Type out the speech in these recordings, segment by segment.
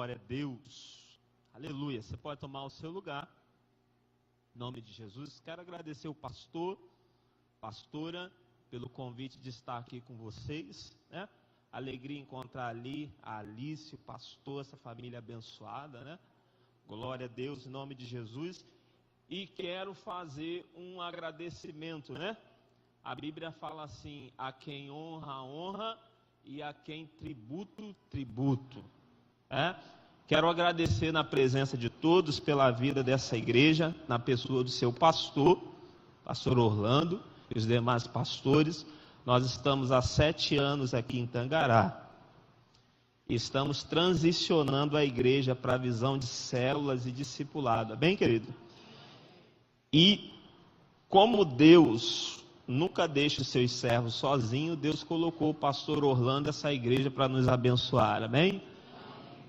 Glória a Deus. Aleluia. Você pode tomar o seu lugar. Em nome de Jesus. Quero agradecer o pastor, pastora, pelo convite de estar aqui com vocês, né? Alegria encontrar ali a Alice, o pastor, essa família abençoada, né? Glória a Deus, em nome de Jesus. E quero fazer um agradecimento, né? A Bíblia fala assim: a quem honra, honra, e a quem tributo, tributo. Quero agradecer na presença de todos pela vida dessa igreja, na pessoa do seu pastor, pastor Orlando, e os demais pastores. Nós estamos há 7 anos aqui em Tangará. Estamos transicionando a igreja para a visão de células e discipulado. Bem, querido? E como Deus nunca deixa os seus servos sozinhos, Deus colocou o pastor Orlando essa igreja para nos abençoar. Amém?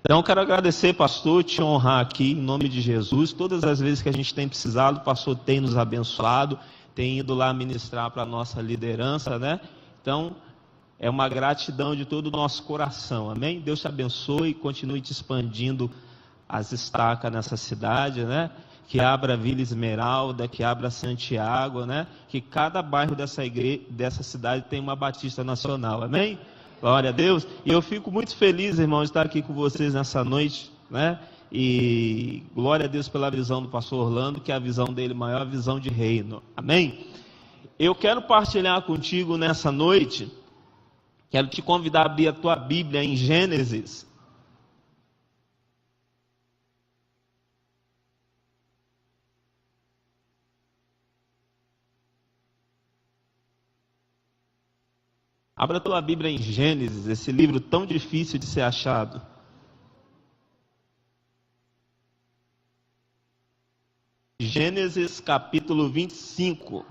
Então, quero agradecer, pastor, te honrar aqui, em nome de Jesus. Todas as vezes que a gente tem precisado, o pastor tem nos abençoado, tem ido lá ministrar para a nossa liderança, né? Então, é uma gratidão de todo o nosso coração, amém? Deus te abençoe e continue te expandindo as estacas nessa cidade, né? Que abra Vila Esmeralda, que abra Santiago, né? Que cada bairro dessa igreja, dessa cidade tem uma Batista Nacional, amém? Glória a Deus. E eu fico muito feliz, irmão, de estar aqui com vocês nessa noite, né? E glória a Deus pela visão do pastor Orlando, que é a visão dele maior, a visão de reino. Amém? Eu quero partilhar contigo nessa noite, quero te convidar a abrir a tua Bíblia em Gênesis. Abra a tua Bíblia em Gênesis, esse livro tão difícil de ser achado. Gênesis capítulo 25.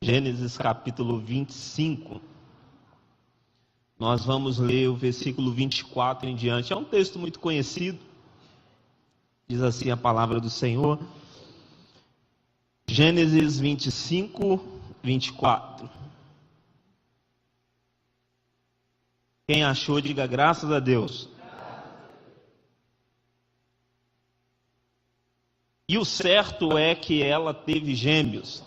Gênesis capítulo 25, nós vamos ler o versículo 24 em diante. É um texto muito conhecido, diz assim a palavra do Senhor. Gênesis 25, 24. Quem achou, diga graças a Deus. E o certo é que ela teve gêmeos.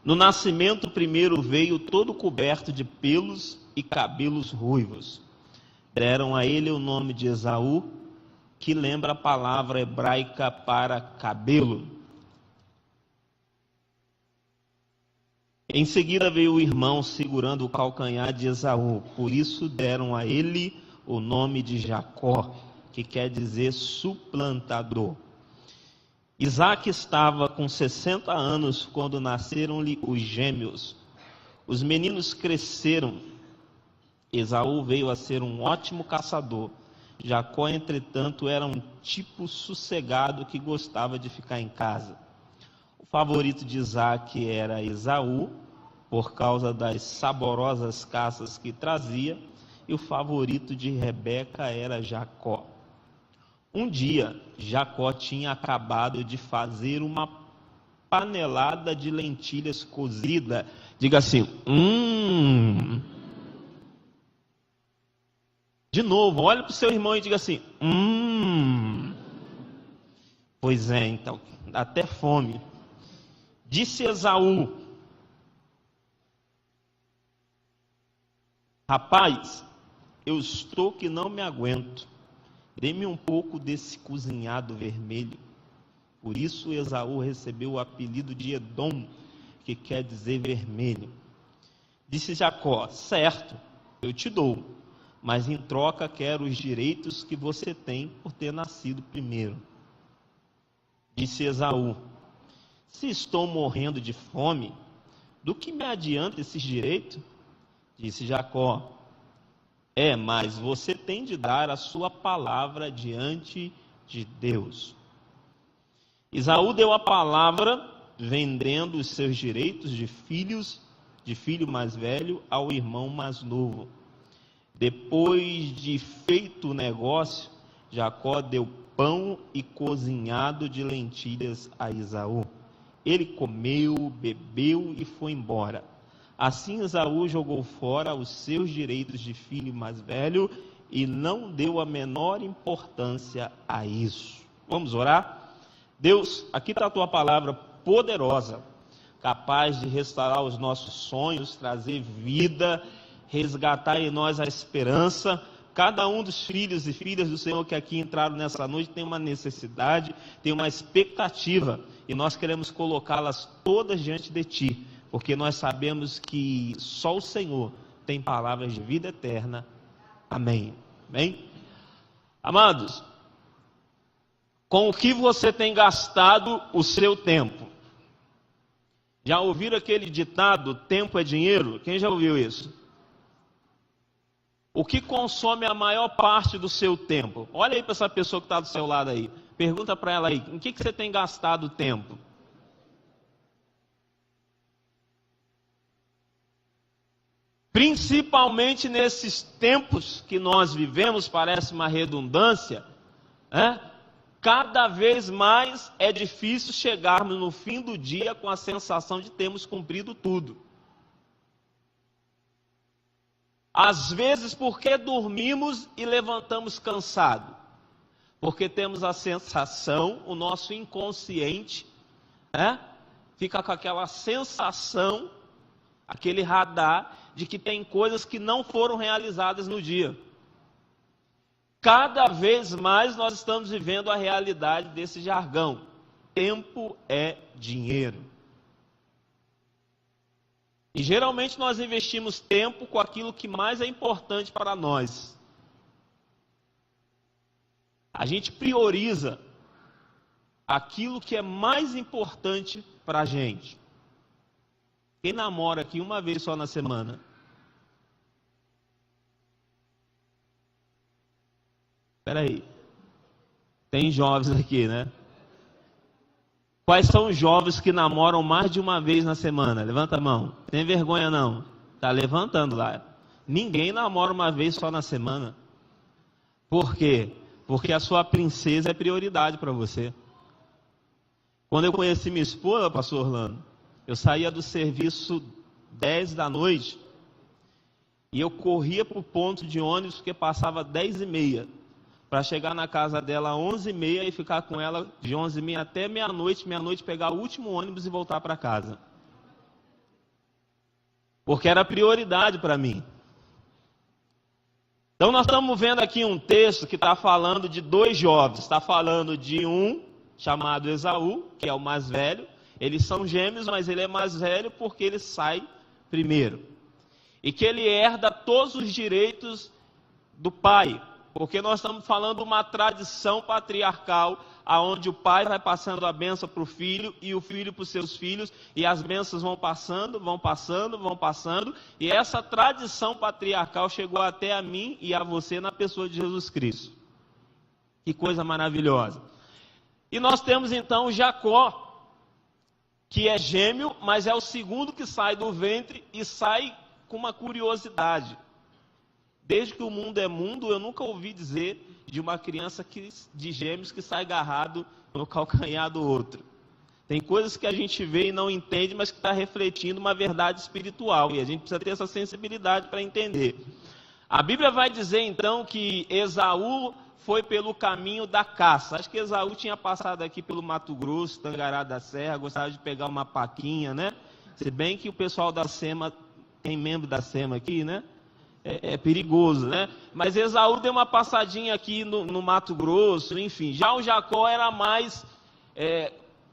No nascimento primeiro veio todo coberto de pelos e cabelos ruivos. Deram a ele o nome de Esaú, que lembra a palavra hebraica para cabelo. Em seguida veio o irmão segurando o calcanhar de Esaú, por isso deram a ele o nome de Jacó, que quer dizer suplantador. Isaac estava com 60 anos quando nasceram-lhe os gêmeos. Os meninos cresceram. Esaú veio a ser um ótimo caçador. Jacó, entretanto, era um tipo sossegado que gostava de ficar em casa. O favorito de Isaac era Esaú, por causa das saborosas caças que trazia, e o favorito de Rebeca era Jacó. Um dia, Jacó tinha acabado de fazer uma panelada de lentilhas cozida. Diga assim, De novo, olha para o seu irmão e diga assim, Pois é, então, dá até fome. Disse Esaú: rapaz, eu estou que não me aguento. Dê-me um pouco desse cozinhado vermelho. Por isso Esaú recebeu o apelido de Edom, que quer dizer vermelho. Disse Jacó: certo, eu te dou, mas em troca quero os direitos que você tem por ter nascido primeiro. Disse Esaú: se estou morrendo de fome, do que me adianta esses direitos? Disse Jacó: mas você tem de dar a sua palavra diante de Deus. Esaú deu a palavra, vendendo os seus direitos de filhos de filho mais velho ao irmão mais novo. Depois de feito o negócio, Jacó deu pão e cozinhado de lentilhas a Esaú. Ele comeu, bebeu e foi embora. Assim Esaú jogou fora os seus direitos de filho mais velho e não deu a menor importância a isso. Vamos orar? Deus, aqui está a tua palavra poderosa, capaz de restaurar os nossos sonhos, trazer vida, resgatar em nós a esperança. Cada um dos filhos e filhas do Senhor que aqui entraram nessa noite tem uma necessidade, tem uma expectativa, e nós queremos colocá-las todas diante de Ti, porque nós sabemos que só o Senhor tem palavras de vida eterna. Amém. Amém? Amados, com o que você tem gastado o seu tempo? Já ouviram aquele ditado, tempo é dinheiro? Quem já ouviu isso? O que consome a maior parte do seu tempo? Olha aí para essa pessoa que está do seu lado aí. Pergunta para ela aí, em que você tem gastado o tempo? Principalmente nesses tempos que nós vivemos, parece uma redundância, né? Cada vez mais é difícil chegarmos no fim do dia com a sensação de termos cumprido tudo. Às vezes, porque dormimos e levantamos cansados? Porque temos a sensação, o nosso inconsciente, né? Fica com aquela sensação, aquele radar, de que tem coisas que não foram realizadas no dia. Cada vez mais nós estamos vivendo a realidade desse jargão. Tempo é dinheiro. E geralmente nós investimos tempo com aquilo que mais é importante para nós. A gente prioriza aquilo que é mais importante para a gente. Quem namora aqui uma vez só na semana? Espera aí. Tem jovens aqui, né? Quais são os jovens que namoram mais de uma vez na semana? Levanta a mão. Tem vergonha não? Está levantando lá. Ninguém namora uma vez só na semana. Por quê? Porque a sua princesa é prioridade para você. Quando eu conheci minha esposa, pastor Orlando, eu saía do serviço 10 da noite e eu corria para o ponto de ônibus porque passava 10h30 para chegar na casa dela às 11h30 e ficar com ela de 11h30 até meia-noite pegar o último ônibus e voltar para casa. Porque era prioridade para mim. Então nós estamos vendo aqui um texto que está falando de dois jovens. Está falando de um chamado Esaú, que é o mais velho. Eles são gêmeos, mas ele é mais velho porque ele sai primeiro. E que ele herda todos os direitos do pai. Porque nós estamos falando de uma tradição patriarcal, onde o pai vai passando a bênção para o filho e o filho para os seus filhos, e as bênçãos vão passando, e essa tradição patriarcal chegou até a mim e a você na pessoa de Jesus Cristo. Que coisa maravilhosa. E nós temos então Jacó, que é gêmeo, mas é o segundo que sai do ventre e sai com uma curiosidade. Desde que o mundo é mundo, eu nunca ouvi dizer de uma criança de gêmeos que sai agarrado no calcanhar do outro. Tem coisas que a gente vê e não entende, mas que está refletindo uma verdade espiritual. E a gente precisa ter essa sensibilidade para entender. A Bíblia vai dizer então que Esaú foi pelo caminho da caça. Acho que Esaú tinha passado aqui pelo Mato Grosso, Tangará da Serra, gostava de pegar uma paquinha, né? Se bem que o pessoal da SEMA, tem membro da SEMA aqui, né? É perigoso, né? Mas Esaú deu uma passadinha aqui no Mato Grosso, enfim. Já o Jacó era mais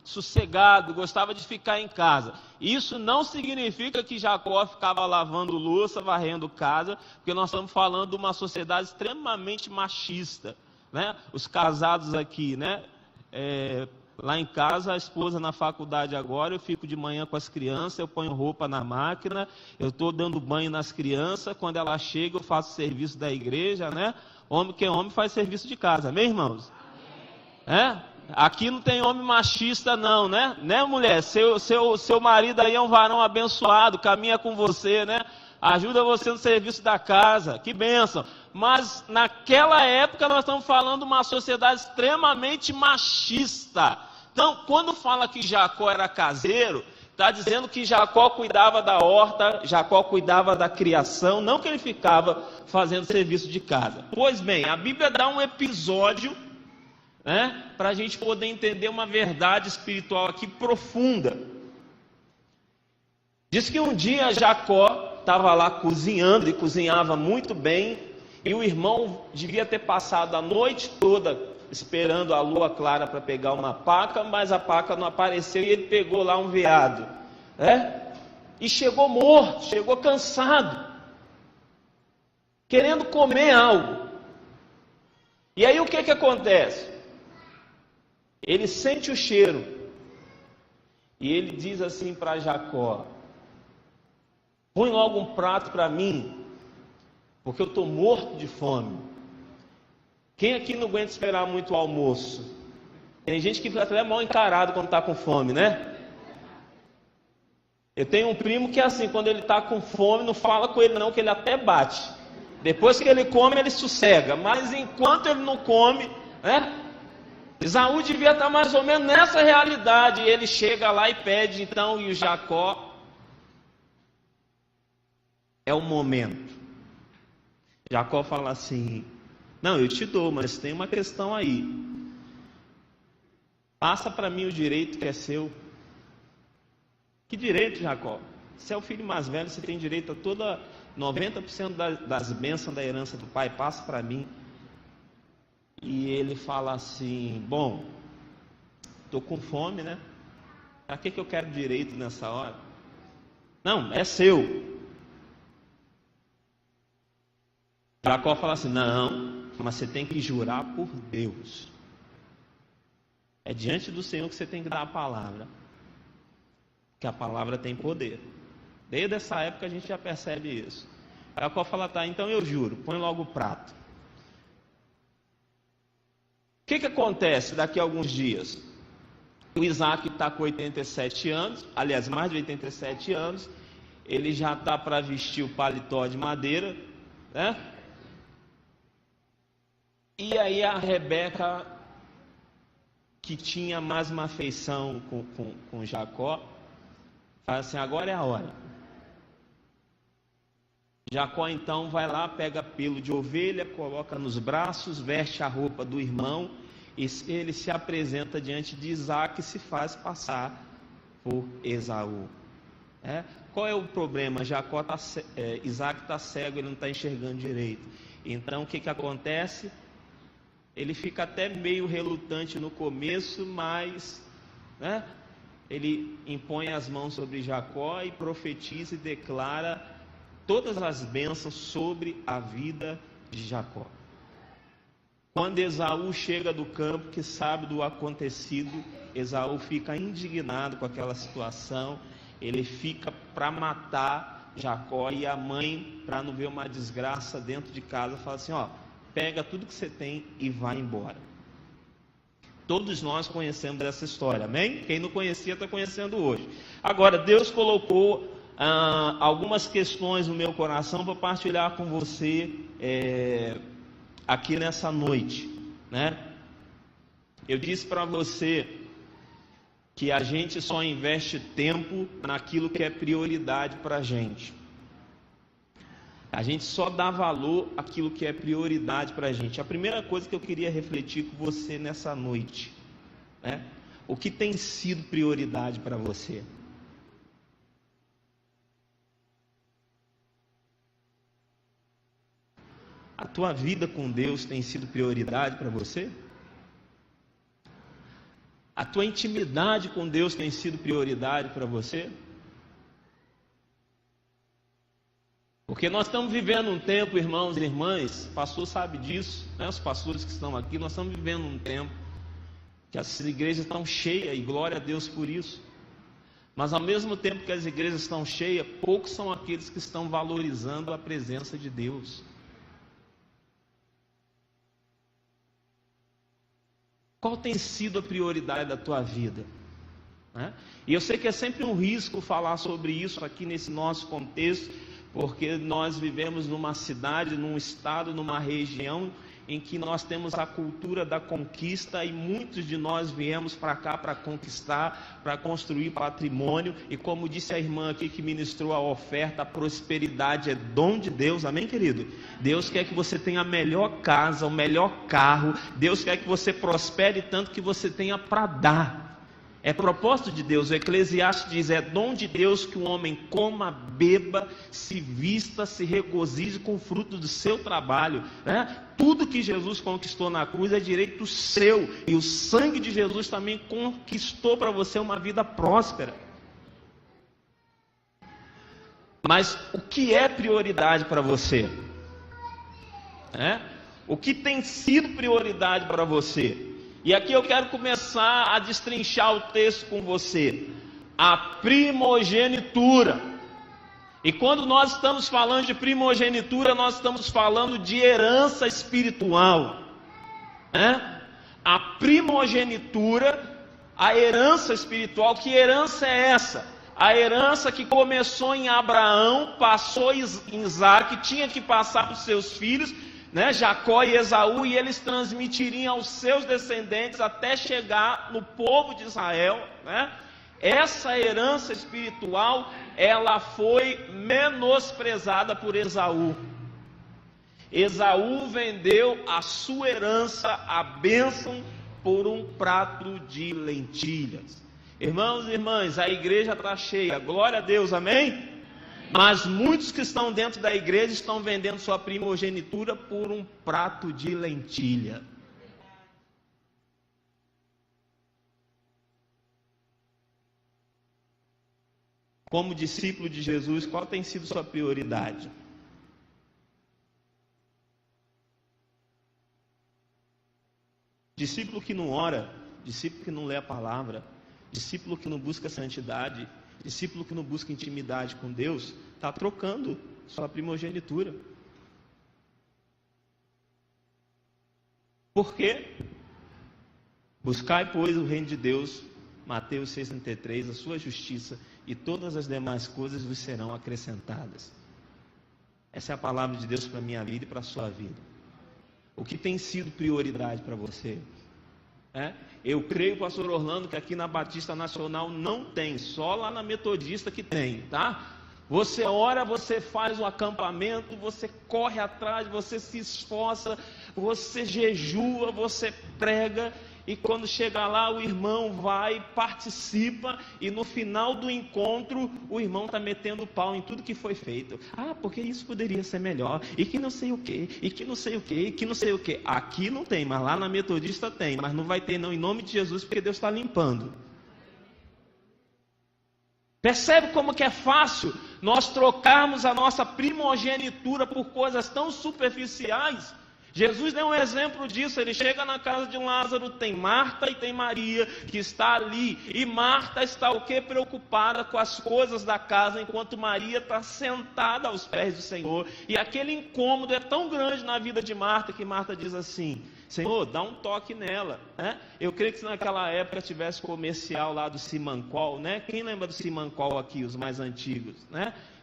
sossegado, gostava de ficar em casa. Isso não significa que Jacó ficava lavando louça, varrendo casa, porque nós estamos falando de uma sociedade extremamente machista, né? Os casados aqui, né? Lá em casa, a esposa na faculdade agora, eu fico de manhã com as crianças, eu ponho roupa na máquina, eu estou dando banho nas crianças, quando ela chega eu faço serviço da igreja, né? Homem que é homem faz serviço de casa, amém, irmãos? Aqui não tem homem machista não, né? Né, mulher? Seu marido aí é um varão abençoado, caminha com você, né? Ajuda você no serviço da casa, que bênção. Mas naquela época nós estamos falando de uma sociedade extremamente machista. Então, quando fala que Jacó era caseiro, está dizendo que Jacó cuidava da horta, Jacó cuidava da criação, não que ele ficava fazendo serviço de casa. Pois bem, a Bíblia dá um episódio, né, para a gente poder entender uma verdade espiritual aqui profunda. Diz que um dia Jacó estava lá cozinhando, e cozinhava muito bem, e o irmão devia ter passado a noite toda esperando a lua clara para pegar uma paca, mas a paca não apareceu e ele pegou lá um veado, e chegou morto, chegou cansado, querendo comer algo. E aí o que acontece? Ele sente o cheiro e ele diz assim para Jacó: põe logo um prato para mim, porque eu estou morto de fome. Quem aqui não aguenta esperar muito o almoço? Tem gente que fica até mal encarado quando está com fome, né? Eu tenho um primo que é assim, quando ele está com fome, não fala com ele não, que ele até bate. Depois que ele come, ele sossega. Mas enquanto ele não come, né? Esaú devia estar mais ou menos nessa realidade. E ele chega lá e pede, então, e o Jacó... É o momento. Jacó fala assim: não, eu te dou, mas tem uma questão aí. Passa para mim o direito que é seu. Que direito, Jacó? Você é o filho mais velho, você tem direito a toda 90% das bênçãos da herança do pai. Passa para mim. E ele fala assim: bom, estou com fome, né? Para que eu quero direito nessa hora? Não, é seu. Jacó fala assim: não, mas você tem que jurar por Deus. É diante do Senhor que você tem que dar a palavra, que a palavra tem poder. Desde essa época a gente já percebe isso. Jacó fala: tá, então eu juro, põe logo o prato. O que acontece daqui a alguns dias? O Isaac está com 87 anos, aliás, mais de 87 anos, ele já está para vestir o paletó de madeira, né? E aí a Rebeca, que tinha mais uma afeição com Jacó, fala assim: agora é a hora. Jacó então vai lá, pega pelo de ovelha, coloca nos braços, veste a roupa do irmão, e ele se apresenta diante de Isaac e se faz passar por Esaú. Qual é o problema? Isaac está cego, ele não está enxergando direito. Então o que acontece? Ele fica até meio relutante no começo, mas ele impõe as mãos sobre Jacó e profetiza e declara todas as bênçãos sobre a vida de Jacó. Quando Esaú chega do campo, que sabe do acontecido, Esaú fica indignado com aquela situação, ele fica para matar Jacó, e a mãe, para não ver uma desgraça dentro de casa, fala assim: ó, pega tudo que você tem e vai embora. Todos nós conhecemos essa história, amém? Quem não conhecia está conhecendo hoje. Agora, Deus colocou algumas questões no meu coração para partilhar com você aqui nessa noite, né? Eu disse para você que a gente só investe tempo naquilo que é prioridade para a gente. A gente só dá valor àquilo que é prioridade para a gente. A primeira coisa que eu queria refletir com você nessa noite, o que tem sido prioridade para você? A tua vida com Deus tem sido prioridade para você? A tua intimidade com Deus tem sido prioridade para você? Porque nós estamos vivendo um tempo, irmãos e irmãs, o pastor sabe disso, os pastores que estão aqui, nós estamos vivendo um tempo que as igrejas estão cheias, e glória a Deus por isso. Mas ao mesmo tempo que as igrejas estão cheias, poucos são aqueles que estão valorizando a presença de Deus. Qual tem sido a prioridade da tua vida? E eu sei que é sempre um risco falar sobre isso aqui nesse nosso contexto, porque nós vivemos numa cidade, num estado, numa região em que nós temos a cultura da conquista, e muitos de nós viemos para cá para conquistar, para construir patrimônio, e como disse a irmã aqui que ministrou a oferta, a prosperidade é dom de Deus, amém, querido? Deus quer que você tenha a melhor casa, o melhor carro, Deus quer que você prospere tanto que você tenha para dar. É propósito de Deus. O Eclesiastes diz: é dom de Deus que o homem coma, beba, se vista, se regozije com o fruto do seu trabalho, Tudo que Jesus conquistou na cruz é direito seu, e o sangue de Jesus também conquistou para você uma vida próspera. Mas o que é prioridade para você? O que tem sido prioridade para você? E aqui eu quero começar a destrinchar o texto com você. A primogenitura. E quando nós estamos falando de primogenitura, nós estamos falando de herança espiritual. A primogenitura, a herança espiritual. Que herança é essa? A herança que começou em Abraão, passou em Isaac, tinha que passar para os seus filhos, Jacó e Esaú, e eles transmitiriam aos seus descendentes até chegar no povo de Israel. Essa herança espiritual, ela foi menosprezada por Esaú. Esaú vendeu a sua herança, a bênção, por um prato de lentilhas. Irmãos e irmãs, a igreja está cheia, glória a Deus, amém? Mas muitos que estão dentro da igreja estão vendendo sua primogenitura por um prato de lentilha. Como discípulo de Jesus, qual tem sido sua prioridade? Discípulo que não ora, discípulo que não lê a palavra, discípulo que não busca santidade, discípulo que não busca intimidade com Deus, está trocando sua primogenitura. Por quê? Buscai, pois, o reino de Deus, Mateus 6,33, a sua justiça, e todas as demais coisas vos serão acrescentadas. Essa é a palavra de Deus para a minha vida e para a sua vida. O que tem sido prioridade para você? Eu creio, pastor Orlando, que aqui na Batista Nacional não tem, só lá na Metodista que tem, tá? Você ora, você faz o acampamento, você corre atrás, você se esforça, você jejua, você prega, e quando chega lá o irmão vai, participa, e no final do encontro o irmão está metendo pau em tudo que foi feito. Porque isso poderia ser melhor, e que não sei o que, e que não sei o que, e que não sei o que. Aqui não tem, mas lá na Metodista tem, mas não vai ter não, em nome de Jesus, porque Deus está limpando. Percebe como que é fácil nós trocarmos a nossa primogenitura por coisas tão superficiais? Jesus deu um exemplo disso. Ele chega na casa de Lázaro, tem Marta e tem Maria que está ali, e Marta está o quê? Preocupada com as coisas da casa, enquanto Maria está sentada aos pés do Senhor. E aquele incômodo é tão grande na vida de Marta, que Marta diz assim: Senhor, dá um toque nela, Eu creio que se naquela época tivesse comercial lá do Simancol, Quem lembra do Simancol aqui, os mais antigos,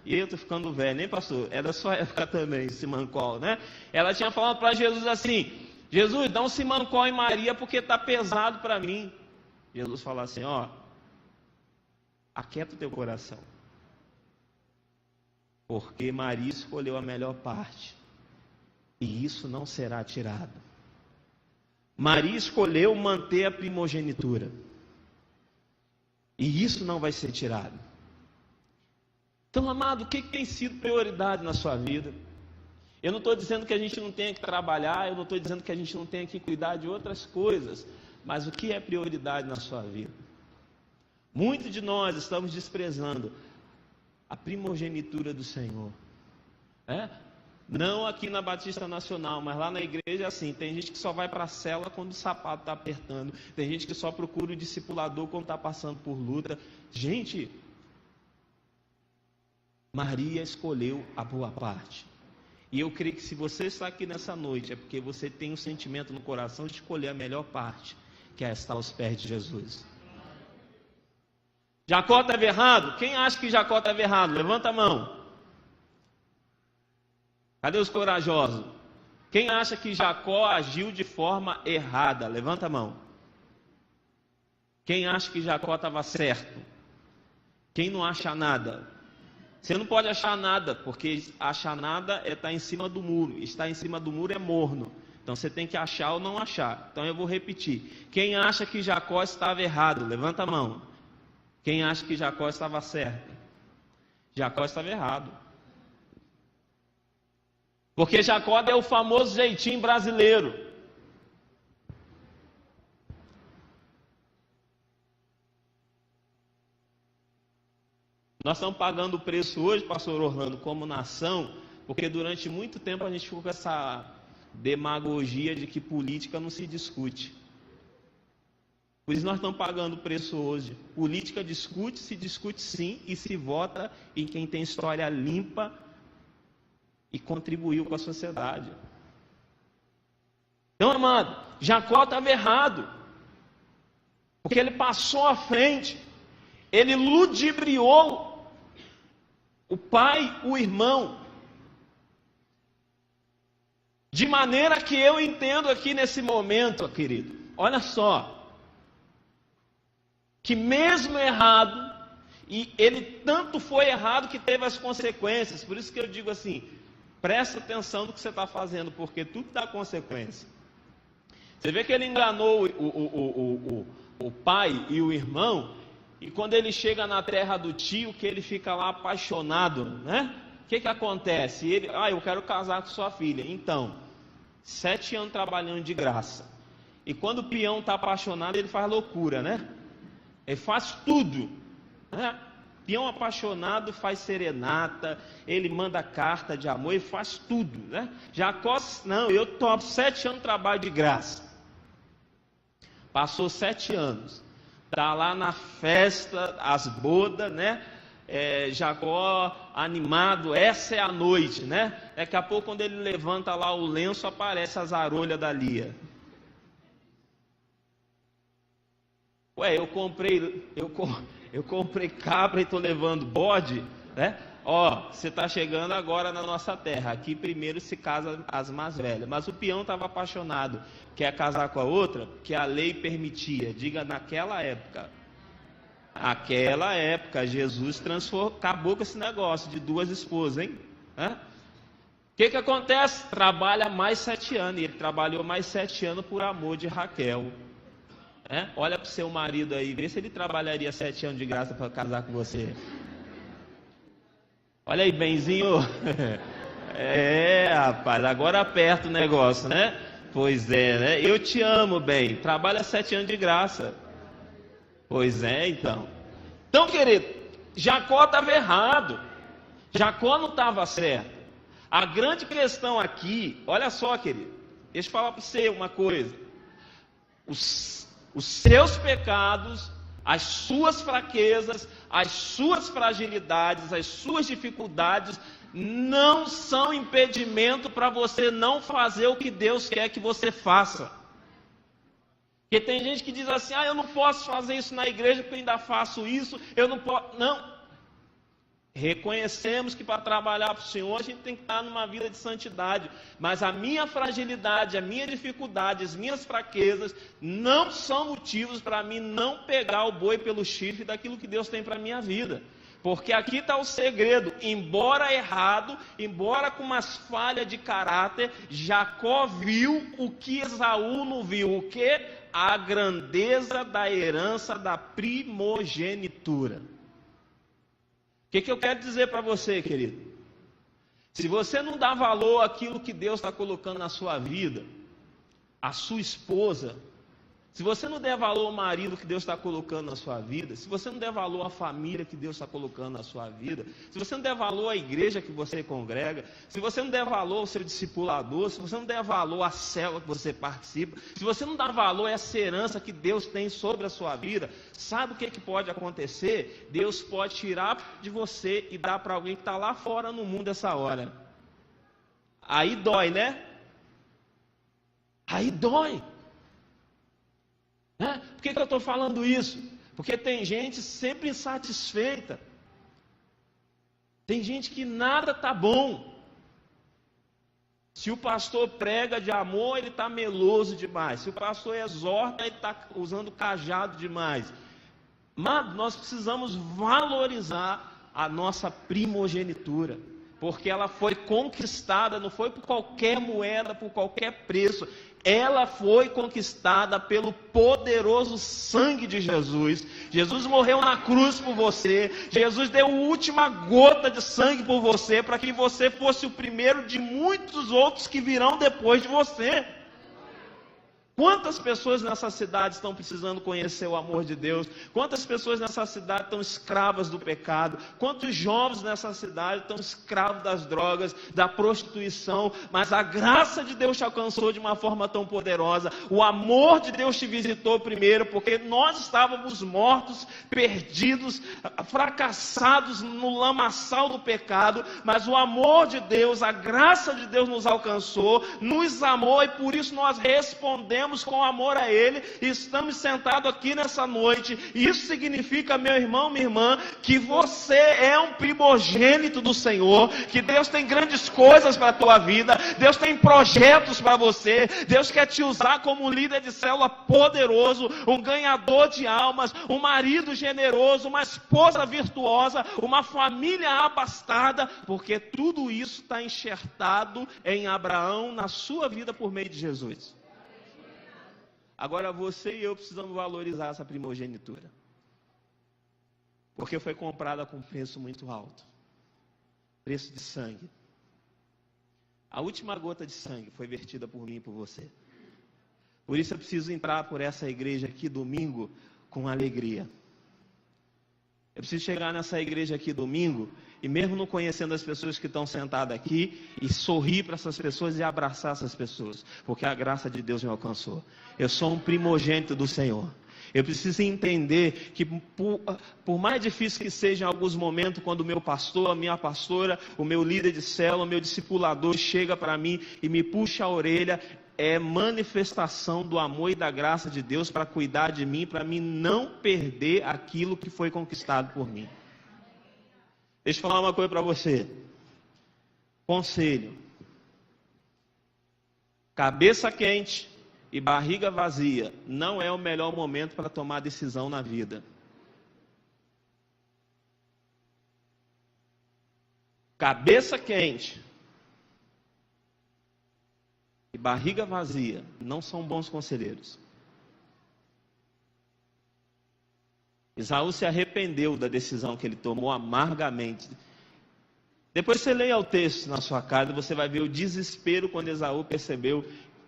E eu estou ficando velho, nem pastor? É da sua época também, Simancol, Ela tinha falado para Jesus assim: Jesus, dá um Simancol em Maria porque está pesado para mim. Jesus fala assim: aquieta o teu coração, porque Maria escolheu a melhor parte, e isso não será tirado. Maria escolheu manter a primogenitura, e isso não vai ser tirado. Então, amado, o que tem sido prioridade na sua vida? Eu não estou dizendo que a gente não tenha que trabalhar, eu não estou dizendo que a gente não tenha que cuidar de outras coisas, mas o que é prioridade na sua vida? Muitos de nós estamos desprezando a primogenitura do Senhor. Não aqui na Batista Nacional, mas lá na igreja é assim. Tem gente que só vai para a cela quando o sapato está apertando. Tem gente que só procura o discipulador quando está passando por luta. Gente, Maria escolheu a boa parte. E eu creio que se você está aqui nessa noite, é porque você tem um sentimento no coração de escolher a melhor parte. quer estar aos pés de Jesus. Jacó estava errado? Quem acha que Jacó estava errado? Levanta a mão. Cadê os corajosos? Quem acha que Jacó agiu de forma errada? Levanta a mão. Quem acha que Jacó estava certo? Quem não acha nada? Você não pode achar nada, porque achar nada é estar em cima do muro. Estar em cima do muro é morno. Então você tem que achar ou não achar. Então eu vou repetir. Quem acha que Jacó estava errado? Levanta a mão. Quem acha que Jacó estava certo? Jacó estava errado. Porque Jacó deu o famoso jeitinho brasileiro. Nós estamos pagando o preço hoje, pastor Orlando, como nação, porque durante muito tempo a gente ficou com essa demagogia de que política não se discute. Por isso nós estamos pagando o preço hoje. Política se discute sim, e se vota em quem tem história limpa e contribuiu com a sociedade. Então, amado, Jacó estava errado, porque ele passou à frente, ele ludibriou o pai, o irmão, de maneira que eu entendo aqui nesse momento, querido, olha só, que mesmo errado, e ele tanto foi errado que teve as consequências, por isso que eu digo assim, presta atenção no que você está fazendo, porque tudo dá consequência. Você vê que ele enganou o pai e o irmão, e quando ele chega na terra do tio, que ele fica lá apaixonado, né? O que acontece? Ele, eu quero casar com sua filha. Então, 7 anos trabalhando de graça. E quando o peão está apaixonado, ele faz loucura, né? Ele faz tudo, né? Peão apaixonado faz serenata, ele manda carta de amor, ele faz tudo, né? Jacó, não, eu topo 7 anos de trabalho de graça. Passou 7 anos. Está lá na festa, as bodas, né? Jacó animado, essa é a noite, né? Daqui a pouco, quando ele levanta lá o lenço, aparece as arolhas da Lia. Ué, eu comprei cabra e estou levando bode, né? Você está chegando agora na nossa terra. Aqui primeiro se casa as mais velhas. Mas o peão estava apaixonado. Quer casar com a outra? Que a lei permitia. Diga, naquela época. Aquela época, Jesus acabou com esse negócio de 2 esposas, hein? O que acontece? Trabalha mais 7 anos. E ele trabalhou mais 7 anos por amor de Raquel. Olha para o seu marido aí, vê se ele trabalharia 7 anos de graça para casar com você. Olha aí, benzinho. Rapaz, agora aperta o negócio, né? Pois é, né? Eu te amo, bem. Trabalha 7 anos de graça. Pois é, então. Então, querido, Jacó estava errado. Jacó não estava certo. A grande questão aqui, olha só, querido. Deixa eu falar para você uma coisa. Os seus pecados, as suas fraquezas, as suas fragilidades, as suas dificuldades não são impedimento para você não fazer o que Deus quer que você faça. Porque tem gente que diz assim, eu não posso fazer isso na igreja porque eu ainda faço isso, eu não posso. Não. Reconhecemos que para trabalhar para o Senhor a gente tem que estar numa vida de santidade, mas a minha fragilidade, a minha dificuldade, as minhas fraquezas não são motivos para mim não pegar o boi pelo chifre daquilo que Deus tem para a minha vida, porque aqui está o segredo. Embora errado, embora com umas falhas de caráter, Jacó viu o que Esaú não viu, o que? A grandeza da herança da primogenitura. O que eu quero dizer para você, querido? Se você não dá valor àquilo que Deus está colocando na sua vida, a sua esposa, se você não der valor ao marido que Deus está colocando na sua vida, se você não der valor à família que Deus está colocando na sua vida, se você não der valor à igreja que você congrega, se você não der valor ao seu discipulador, se você não der valor à célula que você participa, se você não dá valor a essa herança que Deus tem sobre a sua vida, sabe o que pode acontecer? Deus pode tirar de você e dar para alguém que está lá fora no mundo essa hora. Aí dói, né? Aí dói. Por que eu estou falando isso? Porque tem gente sempre insatisfeita. Tem gente que nada está bom. Se o pastor prega de amor, ele está meloso demais. Se o pastor exorta, ele está usando cajado demais. Mas nós precisamos valorizar a nossa primogenitura, porque ela foi conquistada, não foi por qualquer moeda, por qualquer preço. Ela foi conquistada pelo poderoso sangue de Jesus. Jesus morreu na cruz por você. Jesus deu a última gota de sangue por você, para que você fosse o primeiro de muitos outros que virão depois de você. Quantas pessoas nessa cidade estão precisando conhecer o amor de Deus? Quantas pessoas nessa cidade estão escravas do pecado? Quantos jovens nessa cidade estão escravos das drogas, da prostituição? Mas a graça de Deus te alcançou de uma forma tão poderosa. O amor de Deus te visitou primeiro, porque nós estávamos mortos, perdidos, fracassados no lamaçal do pecado. Mas o amor de Deus, a graça de Deus nos alcançou, nos amou, e por isso nós respondemos com amor a Ele, e estamos sentados aqui nessa noite. Isso significa, meu irmão, minha irmã, que você é um primogênito do Senhor, que Deus tem grandes coisas para a tua vida, Deus tem projetos para você, Deus quer te usar como um líder de célula poderoso, um ganhador de almas, um marido generoso, uma esposa virtuosa, uma família abastada, porque tudo isso está enxertado em Abraão, na sua vida, por meio de Jesus. Agora você e eu precisamos valorizar essa primogenitura, porque foi comprada com preço muito alto, preço de sangue. A última gota de sangue foi vertida por mim e por você. Por isso eu preciso entrar por essa igreja aqui domingo com alegria. Eu preciso chegar nessa igreja aqui domingo, e mesmo não conhecendo as pessoas que estão sentadas aqui, e sorrir para essas pessoas e abraçar essas pessoas, porque a graça de Deus me alcançou. Eu sou um primogênito do Senhor. Eu preciso entender que por mais difícil que seja em alguns momentos, quando o meu pastor, a minha pastora, o meu líder de célula, o meu discipulador chega para mim e me puxa a orelha, é manifestação do amor e da graça de Deus para cuidar de mim, para mim não perder aquilo que foi conquistado por mim. Deixa eu falar uma coisa para você. Conselho. Cabeça quente e barriga vazia não é o melhor momento para tomar decisão na vida. Cabeça quente e barriga vazia não são bons conselheiros. Esaú se arrependeu da decisão que ele tomou amargamente. Depois você leia o texto na sua casa, você vai ver o desespero quando Esaú percebeu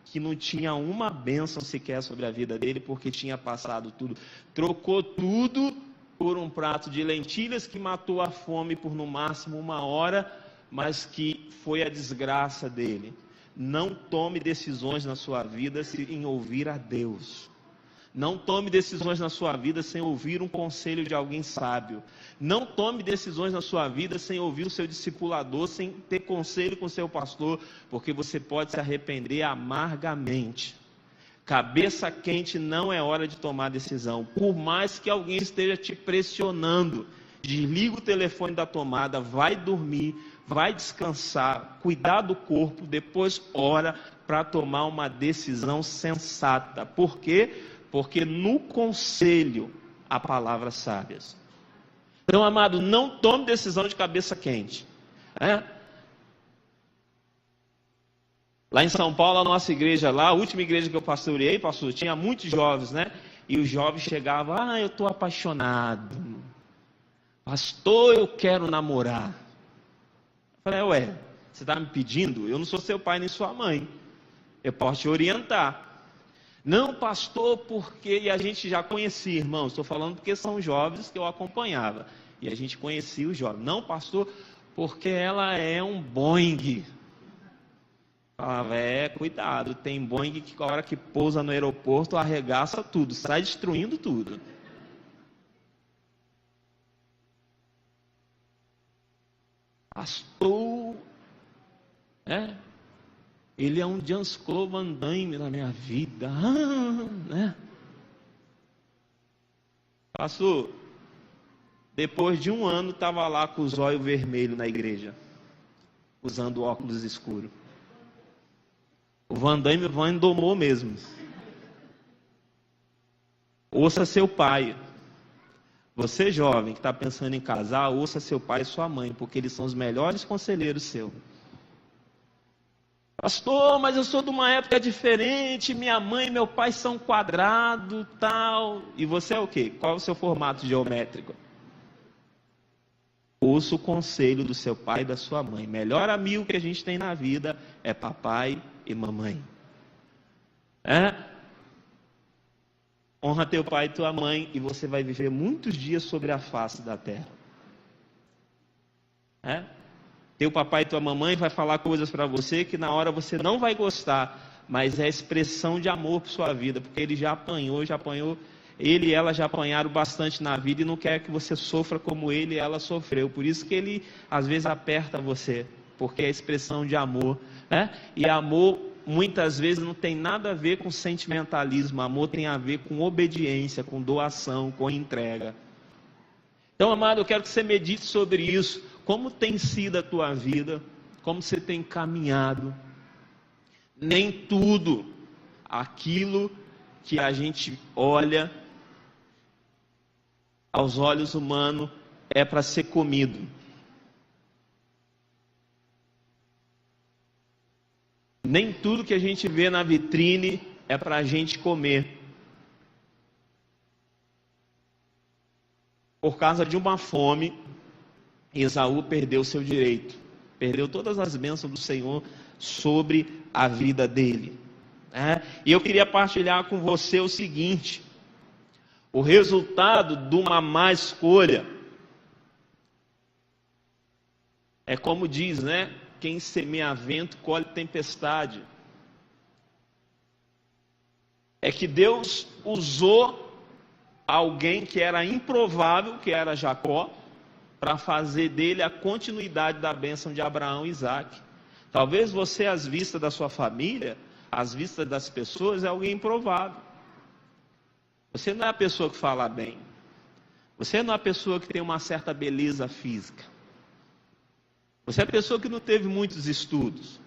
que não tinha uma bênção sequer sobre a vida dele, porque tinha passado tudo. Trocou tudo por um prato de lentilhas que matou a fome por no máximo 1 hora, mas que foi a desgraça dele. Não tome decisões na sua vida sem ouvir a Deus. Não tome decisões na sua vida sem ouvir um conselho de alguém sábio. Não tome decisões na sua vida sem ouvir o seu discipulador, sem ter conselho com o seu pastor, porque você pode se arrepender amargamente. Cabeça quente não é hora de tomar decisão. Por mais que alguém esteja te pressionando, desliga o telefone da tomada, vai dormir, vai descansar, cuidar do corpo, depois ora para tomar uma decisão sensata. Por quê? Porque no conselho há palavras sábias. Então, amado, não tome decisão de cabeça quente. Lá em São Paulo, a nossa igreja lá, a última igreja que eu pastoreei, pastor, tinha muitos jovens, né? E os jovens chegavam, eu estou apaixonado. Pastor, eu quero namorar. Eu falei, você está me pedindo? Eu não sou seu pai nem sua mãe. Eu posso te orientar. Não, pastor, porque... E a gente já conhecia, irmãos. Estou falando porque são jovens que eu acompanhava. E a gente conhecia os jovens. Não, pastor, porque ela é um Boeing. Falava, cuidado. Tem Boeing que a hora que pousa no aeroporto arregaça tudo. Sai destruindo tudo. Pastor... Ele é um Jean-Claude Van Damme na minha vida. Pastor, depois de um ano, estava lá com os olhos vermelhos na igreja, usando óculos escuros. O Van domou mesmo. Ouça seu pai. Você jovem que está pensando em casar, ouça seu pai e sua mãe, porque eles são os melhores conselheiros seus. Pastor, mas eu sou de uma época diferente, minha mãe e meu pai são quadrados, tal. E você é o quê? Qual é o seu formato geométrico? Ouça o conselho do seu pai e da sua mãe. Melhor amigo que a gente tem na vida é papai e mamãe. Honra teu pai e tua mãe e você vai viver muitos dias sobre a face da terra. Teu papai e tua mamãe vai falar coisas para você que na hora você não vai gostar, mas é expressão de amor para sua vida, porque ele já apanhou, ele e ela já apanharam bastante na vida e não quer que você sofra como ele e ela sofreu. Por isso que ele às vezes aperta você, porque é expressão de amor, E amor muitas vezes não tem nada a ver com sentimentalismo, amor tem a ver com obediência, com doação, com entrega. Então, amado, eu quero que você medite sobre isso. Como tem sido a tua vida? Como você tem caminhado? Nem tudo aquilo que a gente olha aos olhos humanos é para ser comido. Nem tudo que a gente vê na vitrine é para a gente comer. Por causa de uma fome, Esaú perdeu seu direito, perdeu todas as bênçãos do Senhor sobre a vida dele. E eu queria partilhar com você o seguinte: o resultado de uma má escolha é como diz, quem semeia vento colhe tempestade. É que Deus usou alguém que era improvável, que era Jacó, para fazer dele a continuidade da bênção de Abraão e Isaac. Talvez você, às vistas da sua família, às vistas das pessoas, é alguém improvável. Você não é a pessoa que fala bem. Você não é a pessoa que tem uma certa beleza física. Você é a pessoa que não teve muitos estudos.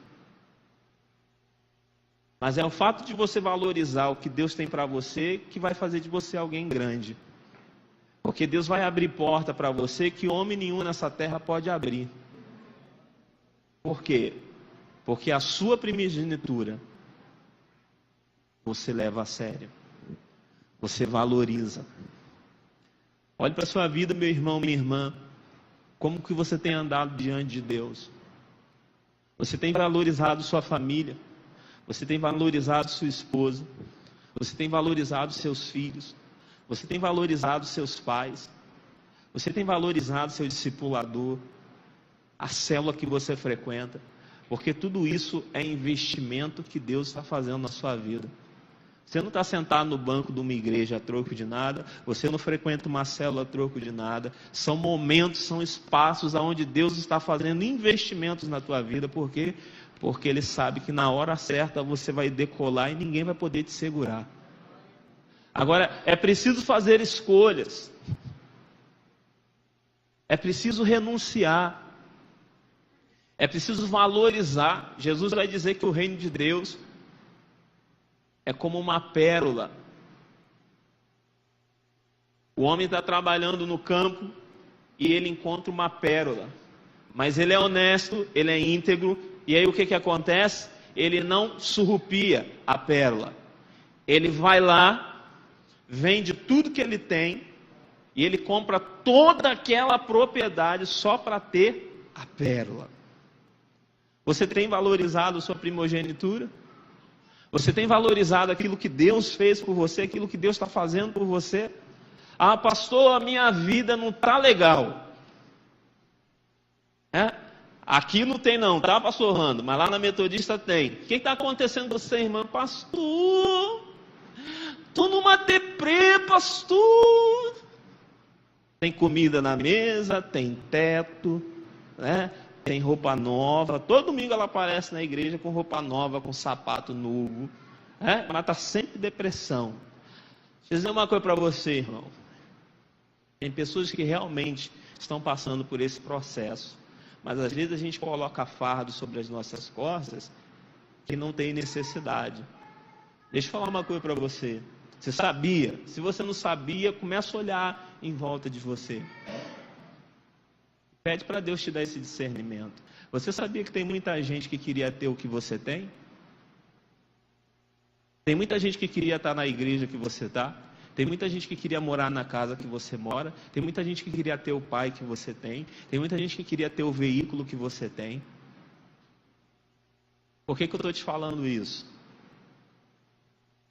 Mas é o fato de você valorizar o que Deus tem para você que vai fazer de você alguém grande. Porque Deus vai abrir porta para você que homem nenhum nessa terra pode abrir. Por quê? Porque a sua primogenitura você leva a sério. Você valoriza. Olhe para a sua vida, meu irmão, minha irmã. Como que você tem andado diante de Deus? Você tem valorizado sua família? Você tem valorizado sua esposa? Você tem valorizado seus filhos? Você tem valorizado seus pais? Você tem valorizado seu discipulador? A célula que você frequenta? Porque tudo isso é investimento que Deus está fazendo na sua vida. Você não está sentado no banco de uma igreja a troco de nada. Você não frequenta uma célula a troco de nada. São momentos, são espaços onde Deus está fazendo investimentos na tua vida. Por quê? Porque Ele sabe que na hora certa você vai decolar e ninguém vai poder te segurar. Agora, é preciso fazer escolhas. É preciso renunciar. É preciso valorizar. Jesus vai dizer que o reino de Deus é como uma pérola. O homem está trabalhando no campo e ele encontra uma pérola. Mas ele é honesto, ele é íntegro. E aí o que acontece? Ele não surrupia a pérola. Ele vai lá, vende tudo que ele tem e ele compra toda aquela propriedade só para ter a pérola. Você tem valorizado sua primogenitura? Você tem valorizado aquilo que Deus fez por você, aquilo que Deus está fazendo por você? Ah, pastor, a minha vida não está legal. Aqui não tem não, tá, pastor Rando? Mas lá na Metodista tem. O que está acontecendo com você, irmã? Pastor, estou numa deprê, pastor. Tem comida na mesa, tem teto, tem roupa nova. Todo domingo ela aparece na igreja com roupa nova, com sapato novo. Mas está sempre depressão. Deixa eu dizer uma coisa para você, irmão. Tem pessoas que realmente estão passando por esse processo, mas às vezes a gente coloca fardo sobre as nossas costas que não tem necessidade. Deixa eu falar uma coisa para você. Você sabia? Se você não sabia, começa a olhar em volta de você. Pede para Deus te dar esse discernimento. Você sabia que tem muita gente que queria ter o que você tem? Tem muita gente que queria estar na igreja que você está. Tem muita gente que queria morar na casa que você mora. Tem muita gente que queria ter o pai que você tem. Tem muita gente que queria ter o veículo que você tem. Por que eu estou te falando isso?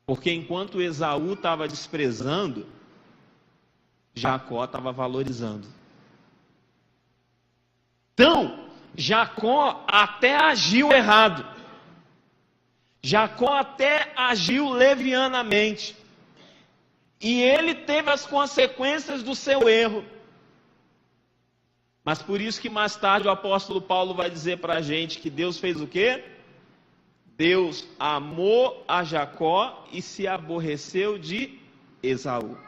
Porque enquanto Esaú estava desprezando, Jacó estava valorizando. Então, Jacó até agiu errado. Jacó até agiu levianamente. E ele teve as consequências do seu erro. Mas por isso que mais tarde o apóstolo Paulo vai dizer para a gente que Deus fez o quê? Deus amou a Jacó e se aborreceu de Esaú.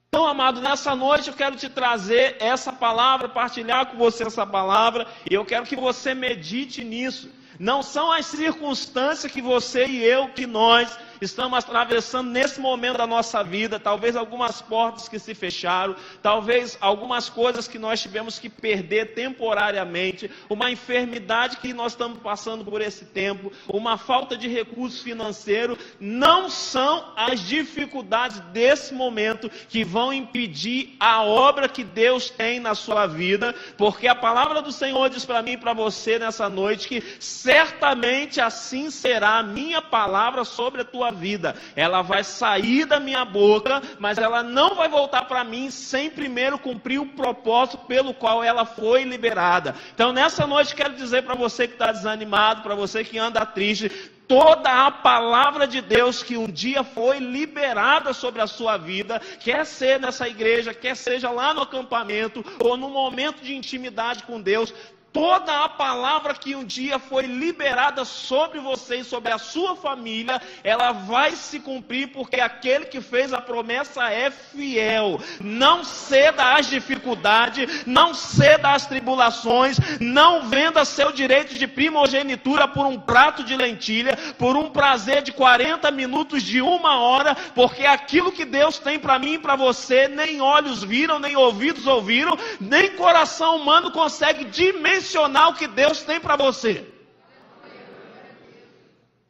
Então, amado, nessa noite eu quero te trazer essa palavra, partilhar com você essa palavra, e eu quero que você medite nisso. Não são as circunstâncias que você e eu, que nós estamos atravessando nesse momento da nossa vida, talvez algumas portas que se fecharam, talvez algumas coisas que nós tivemos que perder temporariamente, uma enfermidade que nós estamos passando por esse tempo, uma falta de recurso financeiro, não são as dificuldades desse momento que vão impedir a obra que Deus tem na sua vida, porque a palavra do Senhor diz para mim e para você nessa noite que certamente assim será a minha palavra sobre a tua vida. Ela vai sair da minha boca, mas ela não vai voltar para mim sem primeiro cumprir o propósito pelo qual ela foi liberada. Então nessa noite quero dizer para você que está desanimado, para você que anda triste, toda a palavra de Deus que um dia foi liberada sobre a sua vida, quer ser nessa igreja, quer seja lá no acampamento, ou no momento de intimidade com Deus, toda a palavra que um dia foi liberada sobre você e sobre a sua família, ela vai se cumprir, porque aquele que fez a promessa é fiel. Não ceda às dificuldades, não ceda às tribulações, não venda seu direito de primogenitura por um prato de lentilha, por um prazer de 40 minutos, de 1 hora, porque aquilo que Deus tem para mim e para você, nem olhos viram, nem ouvidos ouviram, nem coração humano consegue dimensionar o que Deus tem para você.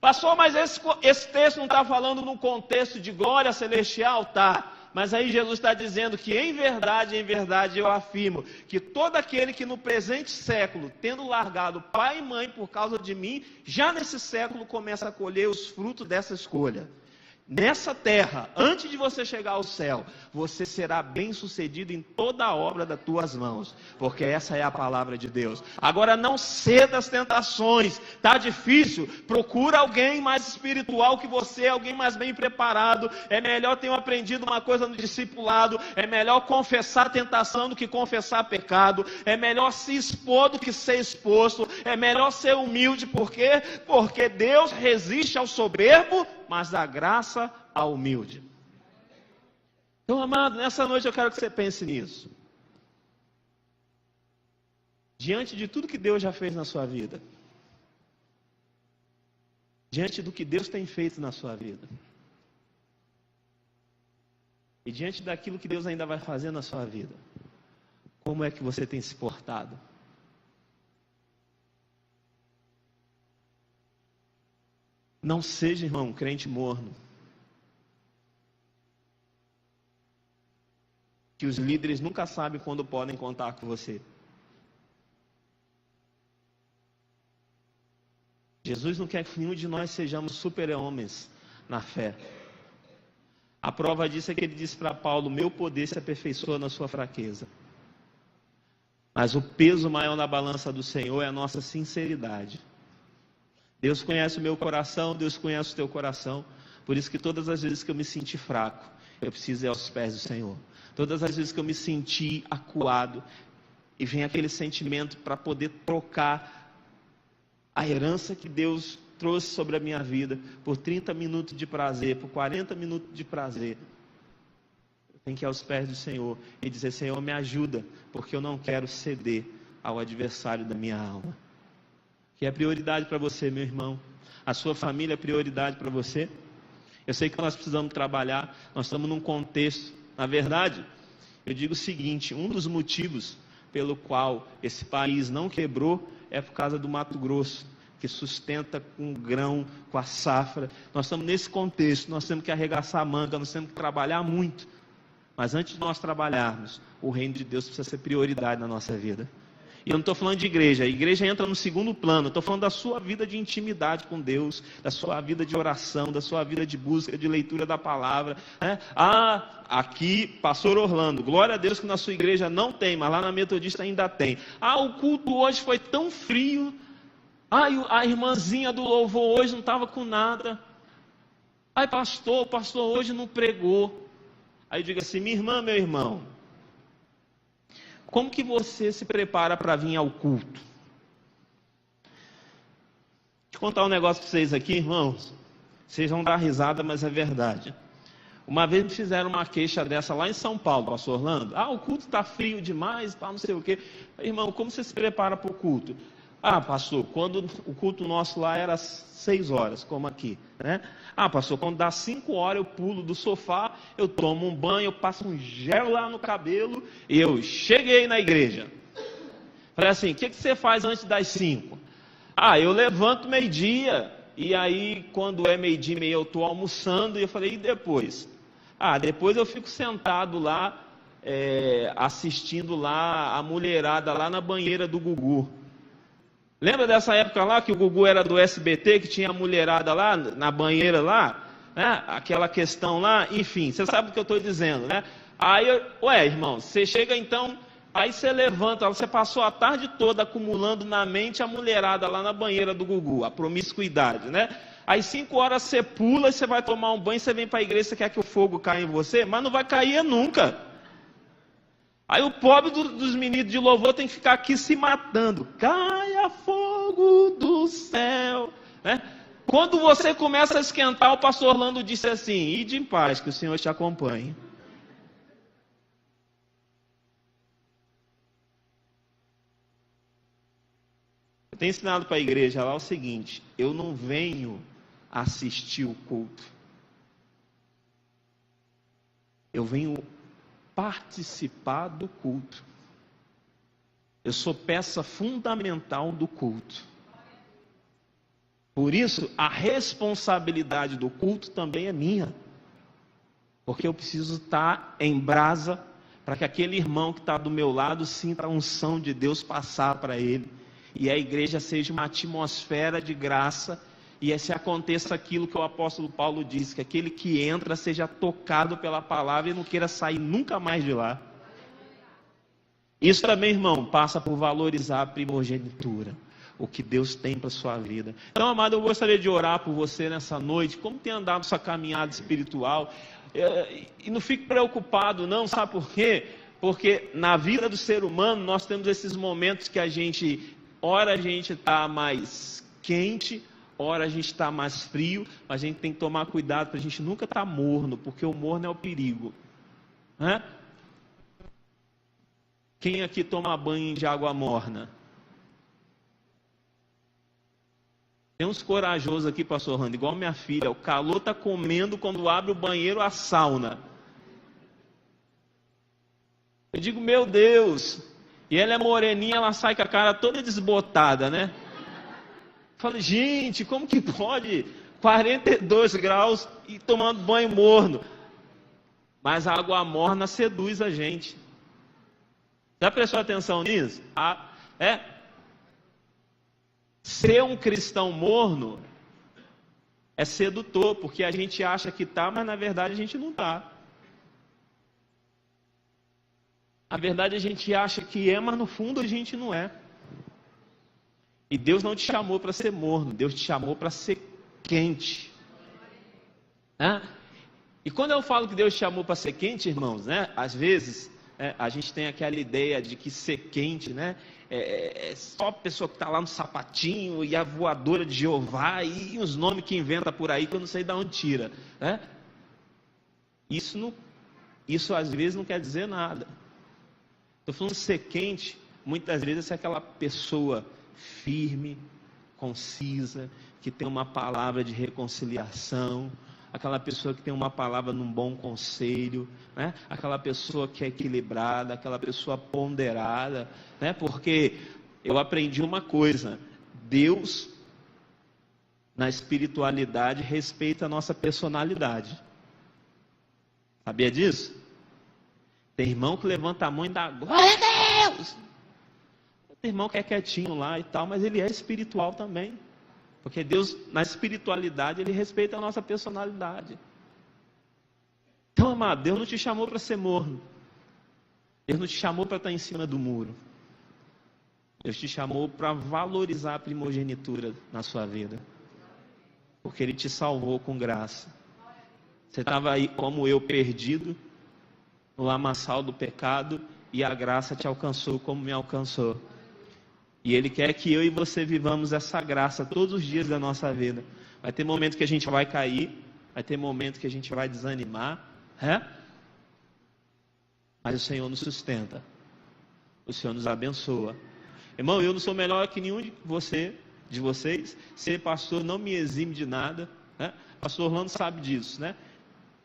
Pastor, mas esse texto não está falando num contexto de glória celestial? Tá. Mas aí Jesus está dizendo que em verdade eu afirmo que todo aquele que no presente século, tendo largado pai e mãe por causa de mim, já nesse século começa a colher os frutos dessa escolha. Nessa terra, antes de você chegar ao céu, você será bem sucedido em toda a obra das tuas mãos, porque essa é a palavra de Deus. Agora não ceda às tentações, está difícil, procura alguém mais espiritual que você, alguém mais bem preparado. É melhor ter aprendido uma coisa no discipulado, é melhor confessar a tentação do que confessar pecado, é melhor se expor do que ser exposto, é melhor ser humilde. Por quê? Porque Deus resiste ao soberbo, mas dá graça ao humilde. Então, amado, nessa noite eu quero que você pense nisso. Diante de tudo que Deus já fez na sua vida, diante do que Deus tem feito na sua vida, e diante daquilo que Deus ainda vai fazer na sua vida, como é que você tem se portado? Não seja, irmão, um crente morno. Que os líderes nunca sabem quando podem contar com você. Jesus não quer que nenhum de nós sejamos super-homens na fé. A prova disso é que ele disse para Paulo: meu poder se aperfeiçoa na sua fraqueza. Mas o peso maior na balança do Senhor é a nossa sinceridade. Deus conhece o meu coração, Deus conhece o teu coração. Por isso que todas as vezes que eu me senti fraco, eu preciso ir aos pés do Senhor. Todas as vezes que eu me senti acuado, e vem aquele sentimento para poder trocar a herança que Deus trouxe sobre a minha vida, por 30 minutos de prazer, por 40 minutos de prazer. Eu Tem que ir aos pés do Senhor e dizer: Senhor, me ajuda, porque eu não quero ceder ao adversário da minha alma. Que é prioridade para você, meu irmão? A sua família é prioridade para você? Eu sei que nós precisamos trabalhar, nós estamos num contexto. Na verdade, eu digo o seguinte: um dos motivos pelo qual esse país não quebrou é por causa do Mato Grosso, que sustenta com o grão, com a safra. Nós estamos nesse contexto, nós temos que arregaçar a manga, nós temos que trabalhar muito. Mas antes de nós trabalharmos, o reino de Deus precisa ser prioridade na nossa vida. E eu não estou falando de igreja, a igreja entra no segundo plano. Eu estou falando da sua vida de intimidade com Deus, da sua vida de oração, da sua vida de busca, de leitura da palavra, né? Aqui, pastor Orlando, glória a Deus que na sua igreja não tem, mas lá na Metodista ainda tem. O culto hoje foi tão frio. A irmãzinha do louvor hoje não estava com nada. O pastor hoje não pregou. Aí eu digo assim: minha irmã, meu irmão, como que você se prepara para vir ao culto? Deixa eu contar um negócio para vocês aqui, irmãos. Vocês vão dar risada, mas é verdade. Uma vez me fizeram uma queixa dessa lá em São Paulo, pastor Orlando. O culto está frio demais, não sei o quê. Irmão, como você se prepara para o culto? Pastor, quando o culto nosso lá era 6 horas, como aqui, né? Pastor, quando dá 5 horas eu pulo do sofá, eu tomo um banho, eu passo um gel lá no cabelo e eu cheguei na igreja. Falei assim: o que você faz antes das 5? Eu levanto meio-dia, e aí quando é meio-dia e meia eu estou almoçando, e eu falei: e depois? Depois eu fico sentado lá, assistindo lá a mulherada lá na banheira do Gugu. Lembra dessa época lá que o Gugu era do SBT, que tinha a mulherada lá na banheira lá, né? Aquela questão lá, enfim, você sabe o que eu estou dizendo, né? Irmão, você chega então, aí você levanta, você passou a tarde toda acumulando na mente a mulherada lá na banheira do Gugu, a promiscuidade, né? Aí 5 horas você pula, e você vai tomar um banho, você vem para a igreja, você quer que o fogo caia em você, mas não vai cair nunca. Aí o pobre dos meninos de louvor tem que ficar aqui se matando. Caia fogo do céu, né? Quando você começa a esquentar, o pastor Orlando disse assim: ide em paz, que o Senhor te acompanhe. Eu tenho ensinado para a igreja lá o seguinte: eu não venho assistir o culto. Eu venho participar do culto. Eu sou peça fundamental do culto. Por isso, a responsabilidade do culto também é minha. Porque eu preciso estar em brasa para que aquele irmão que está do meu lado sinta a unção de Deus passar para ele. E a igreja seja uma atmosfera de graça. E se aconteça aquilo que o apóstolo Paulo disse, que aquele que entra seja tocado pela palavra e não queira sair nunca mais de lá. Isso também, irmão, passa por valorizar a primogenitura, o que Deus tem para a sua vida. Então, amado, eu gostaria de orar por você nessa noite. Como tem andado sua caminhada espiritual? E não fique preocupado não, sabe por quê? Porque na vida do ser humano nós temos esses momentos que ora a gente está mais quente, ora a gente está mais frio, mas a gente tem que tomar cuidado para a gente nunca estar morno, porque o morno é o perigo. Quem aqui toma banho de água morna? Tem uns corajosos aqui, pastor Orlando, igual minha filha, o calor está comendo quando abre o banheiro a sauna. Eu digo, meu Deus, e ela é moreninha, ela sai com a cara toda desbotada, né? Falei, gente, como que pode 42 graus e tomando banho morno? Mas a água morna seduz a gente. Já prestou atenção nisso? Ser um cristão morno é sedutor, porque a gente acha que está, mas na verdade a gente não está. Na verdade a gente acha que é, mas no fundo a gente não é. E Deus não te chamou para ser morno, Deus te chamou para ser quente. E quando eu falo que Deus te chamou para ser quente, irmãos, às vezes a gente tem aquela ideia de que ser quente, é só a pessoa que está lá no sapatinho e a voadora de Jeová e os nomes que inventa por aí que eu não sei de onde tira. Isso Isso às vezes não quer dizer nada. Estou falando de ser quente, muitas vezes é aquela pessoa firme, concisa, que tem uma palavra de reconciliação, aquela pessoa que tem uma palavra num bom conselho, né? Aquela pessoa que é equilibrada, aquela pessoa ponderada, né? Porque eu aprendi uma coisa: Deus, na espiritualidade, respeita a nossa personalidade. Sabia disso? Tem irmão que levanta a mão e dá glória a Deus. Tem irmão que é quietinho lá e tal, mas ele é espiritual também. Porque Deus, na espiritualidade, Ele respeita a nossa personalidade. Então, amado, Deus não te chamou para ser morno. Deus não te chamou para estar em cima do muro. Deus te chamou para valorizar a primogenitura na sua vida. Porque Ele te salvou com graça. Você estava aí como eu, perdido, no lamaçal do pecado, e a graça te alcançou como me alcançou. E Ele quer que eu e você vivamos essa graça todos os dias da nossa vida. Vai ter momento que a gente vai cair, vai ter momento que a gente vai desanimar, mas o Senhor nos sustenta, o Senhor nos abençoa. Irmão, eu não sou melhor que nenhum de vocês. Ser pastor não me exime de nada, né? Pastor Orlando sabe disso, né?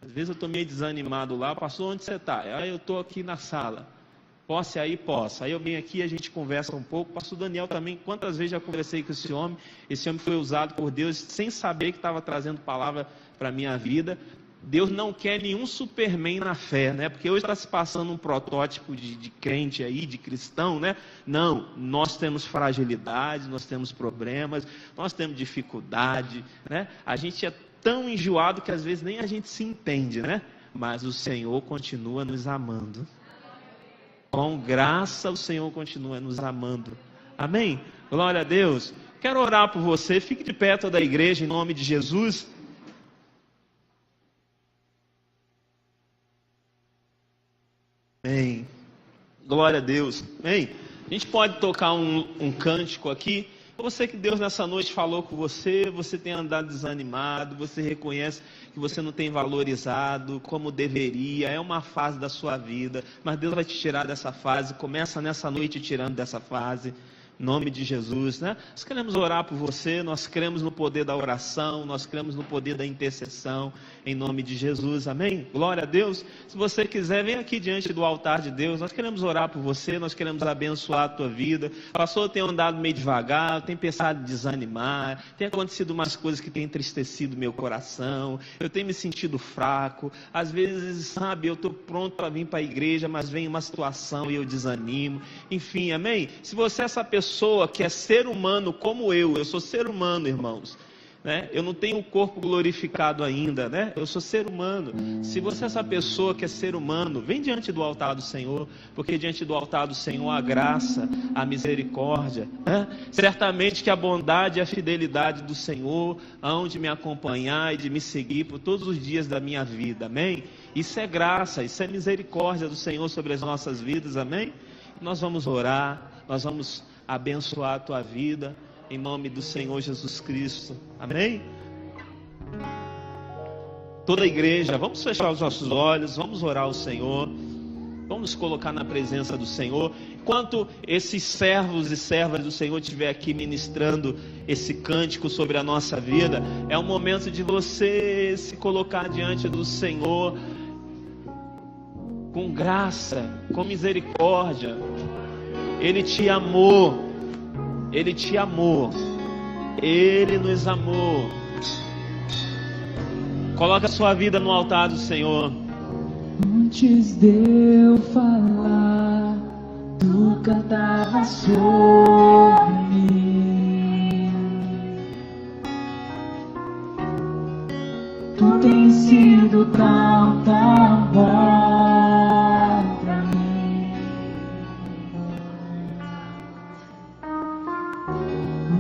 Às vezes eu estou meio desanimado lá. Pastor, onde você está? Aí eu estou aqui na sala. Posso ir aí? Posso. Aí eu venho aqui e a gente conversa um pouco. Pastor Daniel também, quantas vezes já conversei com esse homem. Esse homem foi usado por Deus sem saber que estava trazendo palavra para a minha vida. Deus não quer nenhum Superman na fé, né? Porque hoje está se passando um protótipo de crente aí, de cristão, né? Não, nós temos fragilidade, nós temos problemas, nós temos dificuldade, né? A gente é tão enjoado que às vezes nem a gente se entende, né? Mas o Senhor continua nos amando. Com graça o Senhor continua nos amando. Amém? Glória a Deus. Quero orar por você. Fique de pé toda a igreja em nome de Jesus. Amém. Glória a Deus. Amém. A gente pode tocar um cântico aqui. Você que Deus nessa noite falou com você, você tem andado desanimado, você reconhece que você não tem valorizado como deveria, é uma fase da sua vida, mas Deus vai te tirar dessa fase. Começa nessa noite tirando dessa fase, em nome de Jesus, né? Nós queremos orar por você, nós cremos no poder da oração, nós cremos no poder da intercessão, em nome de Jesus, amém? Glória a Deus. Se você quiser, vem aqui diante do altar de Deus, nós queremos orar por você, nós queremos abençoar a tua vida. Pastor, eu tenho andado meio devagar, tenho pensado em desanimar, tem acontecido umas coisas que têm entristecido meu coração, eu tenho me sentido fraco, às vezes, sabe, eu estou pronto para vir para a igreja, mas vem uma situação e eu desanimo, enfim, amém? Se você é essa pessoa que é ser humano como eu sou ser humano, irmãos, né? Eu não tenho um corpo glorificado ainda, né? Eu sou ser humano. Se você é essa pessoa que é ser humano, vem diante do altar do Senhor, porque diante do altar do Senhor a graça, a misericórdia, né? Certamente que a bondade e a fidelidade do Senhor hão de me acompanhar e de me seguir por todos os dias da minha vida, amém? Isso é graça, isso é misericórdia do Senhor sobre as nossas vidas, amém? Nós vamos orar, nós vamos abençoar a tua vida, em nome do Senhor Jesus Cristo, amém? Toda a igreja, vamos fechar os nossos olhos, vamos orar ao Senhor, vamos nos colocar na presença do Senhor. Enquanto esses servos e servas do Senhor estiver aqui ministrando esse cântico sobre a nossa vida, é o momento de você se colocar diante do Senhor com graça, com misericórdia. Ele te amou, Ele te amou, Ele nos amou. Coloca a sua vida no altar do Senhor. Antes de eu falar, tu cantava sobre mim. Tu tens sido tão, tão bom pra mim.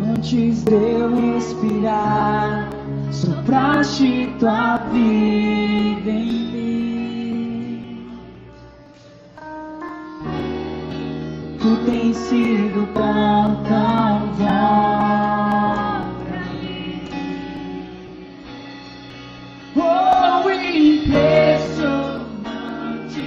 Antes de eu respirar, sopraste tua vida em mim. Tu tens sido tão, tão bom pra mim. Oh, impressionante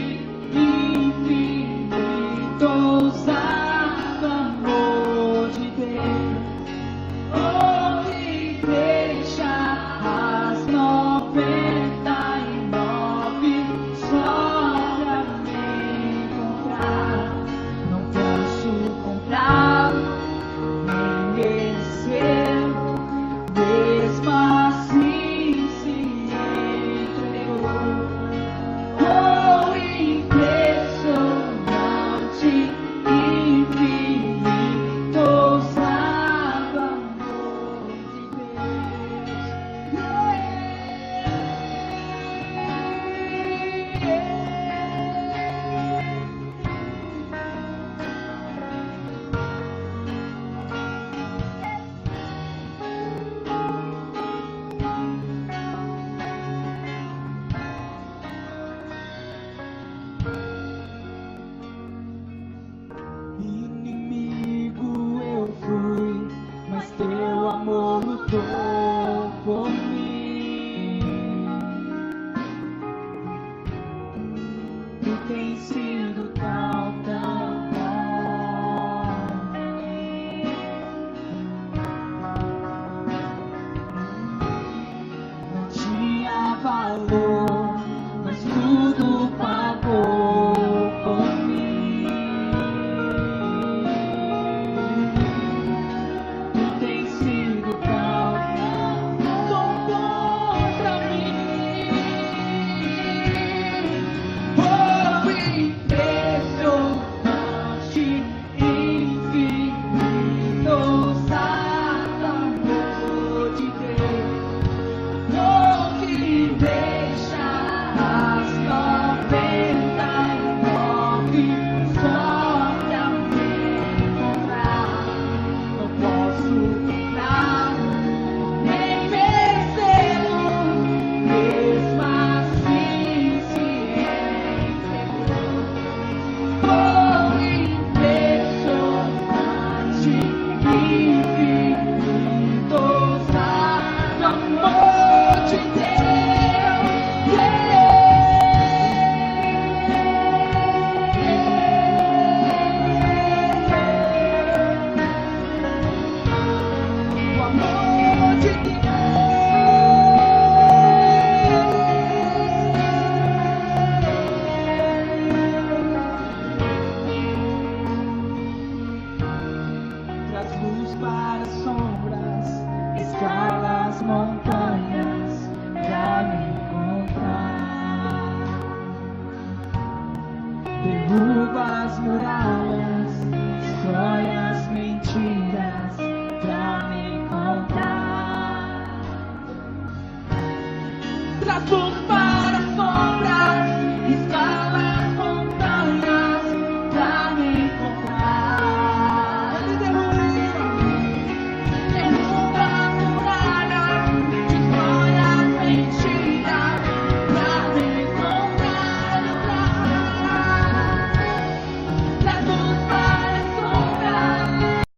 matou por mim. Tu tens sido tão bom. Não tinha valor, mas tudo pagou por mim. Tu tens sido tão bom pra mim. Oh, impressionante, infinito, santo amor de Deus. Oh, que deixa as 99 só pra me encontrar. Não posso comprar nem merecê-lo, mesmo assim se entregou. Oh, impressionante, infinito, santo amor de Deus. O amor de Traz luz para as sombras, escala as montanhas pra me encontrar. Derruba as muralhas, destrói as mentiras pra me encontrar. Traz luz